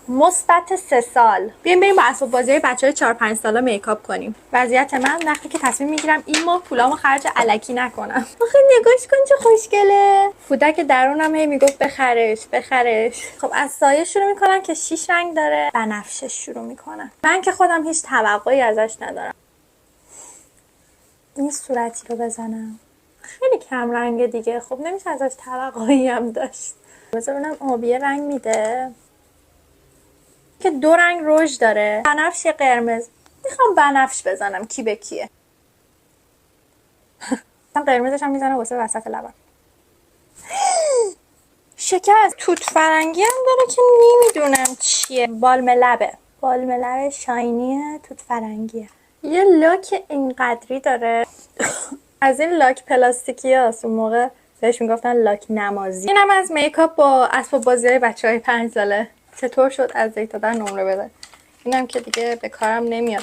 مثبت 3 سال. بیایم بریم با اسباب بازی بچه‌های 4 5 ساله میکاپ کنیم. وضعیت من وقتی که تصمیم میگیرم این ماه پولامو خرج الکی نکنم. آخه نگاش کن چه خوشگله. کودک درونم هی میگفت بخرش. خب از سایه شروع میکنم که 6 رنگ داره. بنفشه شروع میکنم. من که خودم هیچ توقعی ازش ندارم. این صورتی رو بزنم. خیلی کم رنگ دیگه. خب نمیشه ازش توقعی هم داشت. بذار ببینم آبی رنگ میده. که 2 رنگ رژ داره. بنفش قرمز. میخوام بنفش بزنم. کی به کیه؟ قرمزش هم میزنه واسه وسط لبم. شکست. توت فرنگی هم داره که نمیدونم چیه. بالم لب شاینیه. توت فرنگیه. یه لاک اینقدری داره. از این لاک پلاستیکی هست. اون موقع بهش میگفتن لاک نمازی. اینم از میکاپ با اسباب بازی های بچه های 5 ساله. چطور شد از دیتا دادن نمره بده. اینم که دیگه به کارم نمیاد.